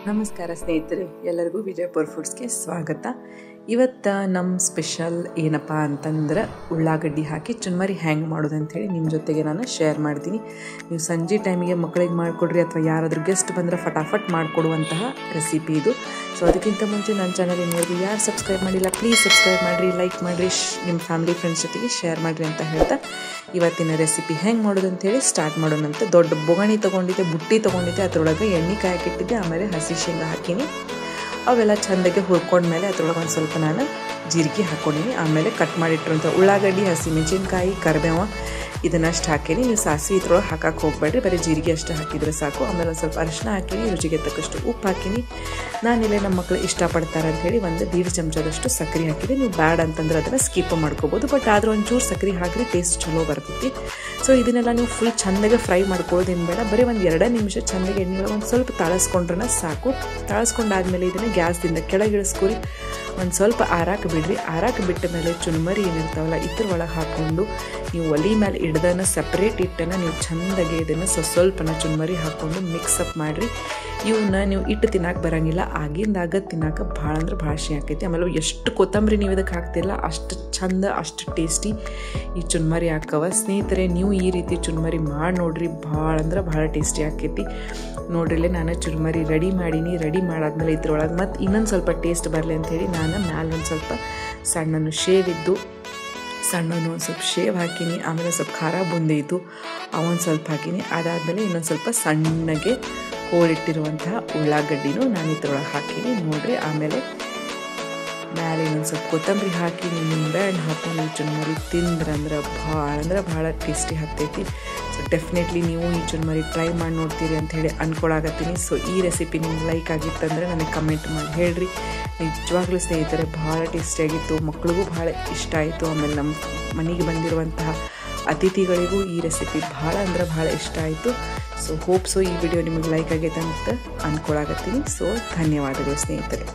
ನಮಸ್ಕಾರ ಸ್ನೇಹಿತರೆ, ಎಲ್ಲರಿಗೂ ವಿಜಯಪುರ ಫುಡ್ಸ್ಗೆ ಸ್ವಾಗತ. ಇವತ್ತು ನಮ್ಮ ಸ್ಪೆಷಲ್ ಏನಪ್ಪ ಅಂತಂದ್ರೆ ಉಳ್ಳಾಗಡ್ಡಿ ಹಾಕಿ ಚುನ್ಮರಿ ಹ್ಯಾಂಗೆ ಮಾಡೋದು ಅಂಥೇಳಿ ನಿಮ್ಮ ಜೊತೆಗೆ ನಾನು ಶೇರ್ ಮಾಡ್ತೀನಿ. ನೀವು ಸಂಜೆ ಟೈಮಿಗೆ ಮಕ್ಕಳಿಗೆ ಮಾಡಿಕೊಡ್ರಿ ಅಥವಾ ಯಾರಾದರೂ ಗೆಸ್ಟ್ ಬಂದರೆ ಫಟಾಫಟ್ ಮಾಡಿಕೊಡುವಂತಹ ರೆಸಿಪಿ ಇದು. ಸೊ ಅದಕ್ಕಿಂತ ಮುಂಚೆ ನನ್ನ ಚಾನಲ್ ಏನಾದರೂ ಯಾರು ಸಬ್ಸ್ಕ್ರೈಬ್ ಮಾಡಿಲ್ಲ ಪ್ಲೀಸ್ ಸಬ್ಸ್ಕ್ರೈಬ್ ಮಾಡಿರಿ, ಲೈಕ್ ಮಾಡಿರಿ, ನಿಮ್ಮ ಫ್ಯಾಮಿಲಿ ಫ್ರೆಂಡ್ಸ್ ಜೊತೆಗೆ ಶೇರ್ ಮಾಡಿರಿ ಅಂತ ಹೇಳ್ತಾ ಇವತ್ತಿನ ರೆಸಿಪಿ ಹೆಂಗೆ ಮಾಡೋದು ಅಂಥೇಳಿ ಸ್ಟಾರ್ಟ್ ಮಾಡೋಣಂತೆ. ದೊಡ್ಡ ಬೊಗಣಿ ತೊಗೊಂಡಿದ್ದೆ, ಬುಟ್ಟಿ ತೊಗೊಂಡಿದ್ದೆ, ಅದರೊಳಗೆ ಎಣ್ಣೆ ಕಾಯಕ್ಕಿಟ್ಟಿದ್ದೆ, ಆಮೇಲೆ ಹಸಿ ಶೇಂಗಾ ಹಾಕೀನಿ. ಅವೆಲ್ಲ ಚೆಂದಾಗಿ ಹುರ್ಕೊಂಡ್ಮೇಲೆ ಅದ್ರೊಳಗೆ ಒಂದು ಸ್ವಲ್ಪ ನಾನು ಜೀರಿಗೆ ಹಾಕ್ಕೊಂಡೀನಿ. ಆಮೇಲೆ ಕಟ್ ಮಾಡಿಟ್ಟಿರುವಂಥ ಉಳ್ಳಾಗಡ್ಡಿ, ಹಸಿಮೆಣಸಿನ್ಕಾಯಿ, ಕರಿಬೇವು ಇದನ್ನಷ್ಟು ಹಾಕೀನಿ. ನೀವು ಸಾಸಿವೆ ಇದ್ರೊಳಗೆ ಹಾಕಕ್ಕೆ ಹೋಗಬೇಡ್ರಿ, ಬರೀ ಜೀರಿಗೆ ಅಷ್ಟು ಹಾಕಿದರೆ ಸಾಕು. ಆಮೇಲೆ ಒಂದು ಸ್ವಲ್ಪ ಅರಿಶಿನ ಹಾಕೀನಿ, ರುಚಿಗೆ ತಕ್ಕಷ್ಟು ಉಪ್ಪು ಹಾಕೀನಿ. ನಾನಿಲ್ಲೇ ನಮ್ಮ ಮಕ್ಕಳು ಇಷ್ಟಪಡ್ತಾರೆ ಅಂಥೇಳಿ 1.5 ಚಮಚದಷ್ಟು ಸಕ್ಕರೆ ಹಾಕಿದೆ. ನೀವು ಬ್ಯಾಡ್ ಅಂತಂದ್ರೆ ಅದನ್ನು ಸ್ಕಿಪ್ ಮಾಡ್ಕೋಬೋದು, ಬಟ್ ಆದರೂ ಒಂಚೂರು ಸಕ್ಕರೆ ಹಾಕಿರಿ ಟೇಸ್ಟ್ ಚಲೋ ಬರ್ತೈತಿ. ಸೊ ಇದನ್ನೆಲ್ಲ ನೀವು ಫುಲ್ ಚೆಂದಾಗೆ ಫ್ರೈ ಮಾಡ್ಕೊಳ್ಳೋದೇನು ಬೇಡ, ಬರೀ ಒಂದು 2 ನಿಮಿಷ ಚೆಂದಾಗಿ ಎಣ್ಣೆ ಒಂದು ಸ್ವಲ್ಪ ತಾಳಿಸ್ಕೊಂಡ್ರೆ ಸಾಕು. ತಾಳಿಸ್ಕೊಂಡಾದ್ಮೇಲೆ ಇದನ್ನು ಗ್ಯಾಸ್ದಿಂದ ಕೆಳಗಿಳಿಸ್ಕೊರಿ, ಒಂದು ಸ್ವಲ್ಪ ಆರಾಕ ಬಿಡ್ರಿ. ಆರಾಕ ಬಿಟ್ಟ ಮೇಲೆ ಚುನ್ಮರಿ ಏನಿರ್ತಾವಲ್ಲ ಇದ್ರ ಒಳಗೆ ಹಾಕ್ಕೊಂಡು ನೀವು ಒಲಿ ಮೇಲೆ ಹಿಡ್ದನ್ನು ಸಪ್ರೇಟ್ ಇಟ್ಟನ್ನು ನೀವು ಚೆಂದಾಗಿ ಇದನ್ನು ಸ್ವಲ್ಪನ ಚುನ್ಮರಿ ಹಾಕ್ಕೊಂಡು ಮಿಕ್ಸಪ್ ಮಾಡಿರಿ. ಇವನ್ನ ನೀವು ಇಟ್ಟು ತಿನ್ನಕ್ಕೆ ಬರೋಂಗಿಲ್ಲ, ಆಗಿಂದಾಗ ತಿನ್ನಕ್ಕೆ ಭಾಳ ಅಂದ್ರೆ ಭಾಳ ಶಿ ಆಕೈತಿ. ಆಮೇಲೆ ಎಷ್ಟು ಕೊತ್ತಂಬರಿ ನೀವು ಇದಕ್ಕೆ ಹಾಕ್ತಿರಲ್ಲ ಅಷ್ಟು ಚಂದ, ಅಷ್ಟು ಟೇಸ್ಟಿ ಈ ಚುನ್ಮರಿ ಹಾಕವ. ಸ್ನೇಹಿತರೆ, ನೀವು ಈ ರೀತಿ ಚುನ್ಮರಿ ಮಾಡಿ ನೋಡ್ರಿ, ಭಾಳ ಅಂದ್ರೆ ಭಾಳ ಟೇಸ್ಟಿ ಆಕೈತಿ. ನೋಡ್ರಿಲ್ಲೇ ನಾನು ಚುನ್ಮರಿ ರೆಡಿ ಮಾಡೀನಿ. ರೆಡಿ ಮಾಡಾದ್ಮೇಲೆ ಇದ್ರೊಳಗೆ ಮತ್ತು ಇನ್ನೊಂದು ಸ್ವಲ್ಪ ಟೇಸ್ಟ್ ಬರಲಿ ಅಂಥೇಳಿ ನಾನು ಮ್ಯಾಲೆ ಒಂದು ಸ್ವಲ್ಪ ಸಣ್ಣನು ಶೇವ್ ಇದ್ದು ಸಣ್ಣನು ಒಂದು ಸ್ವಲ್ಪ ಶೇವ್ ಹಾಕೀನಿ. ಆಮೇಲೆ ಸ್ವಲ್ಪ ಖಾರ ಬುಂದಿ ಇದ್ದು ಅವೊಂದು ಸ್ವಲ್ಪ ಹಾಕೀನಿ. ಅದಾದಮೇಲೆ ಇನ್ನೊಂದು ಸ್ವಲ್ಪ ಸಣ್ಣಗೆ ಹೋಳಿಟ್ಟಿರುವಂತಹ ಉಳ್ಳಾಗಡ್ಡಿನೂ ನಾನು ಇದ್ರೊಳಗೆ ಹಾಕೀನಿ ನೋಡ್ರಿ. ಆಮೇಲೆ ಮ್ಯಾಲೆ ಇನ್ನೊಂದು ಸ್ವಲ್ಪ ಕೊತ್ತಂಬರಿ ಹಾಕಿ ನಿಂಬೆ ಹಣ್ಣು ಹಾಕೊಂಡು ಚುನ್ಮರಿ ತಿಂದ್ರಂದ್ರೆ ಭಾಳ ಟೇಸ್ಟಿ ಆಗ್ತೈತಿ. ಸೊ ಡೆಫಿನೆಟ್ಲಿ ನೀವು ಈ ಚುನ್ಮರಿ ಟ್ರೈ ಮಾಡಿ ನೋಡ್ತೀರಿ ಅಂಥೇಳಿ ಅಂದ್ಕೊಳಕತ್ತೀನಿ. ಸೊ ಈ ರೆಸಿಪಿ ನಿಮ್ಗೆ ಲೈಕ್ ಆಗಿತ್ತಂದರೆ ನನಗೆ ಕಮೆಂಟ್ ಮಾಡಿ ಹೇಳ್ರಿ. ನಿಜವಾಗ್ಲೂ ಸ್ನೇಹಿತರೆ ಭಾಳ ಟೇಸ್ಟಿಯಾಗಿತ್ತು, ಮಕ್ಳಿಗೂ ಭಾಳ ಇಷ್ಟ ಆಯಿತು. ಆಮೇಲೆ ನಮ್ಮ ಮನೆಗೆ ಬಂದಿರುವಂತಹ ಅತಿಥಿಗಳಿಗೂ ಈ ರೆಸಿಪಿ ಭಾಳ ಅಂದ್ರೆ ಭಾಳ ಇಷ್ಟ ಆಯಿತು. ಸೊ ಹೋಪ್ ಸೊ ಈ ವಿಡಿಯೋ ನಿಮಗೆ ಲೈಕ್ ಆಗೈತೆ ಅಂತ ಅಂದ್ಕೊಳಕತ್ತೀನಿ. ಸೊ ಧನ್ಯವಾದಗಳು ಸ್ನೇಹಿತರೆ.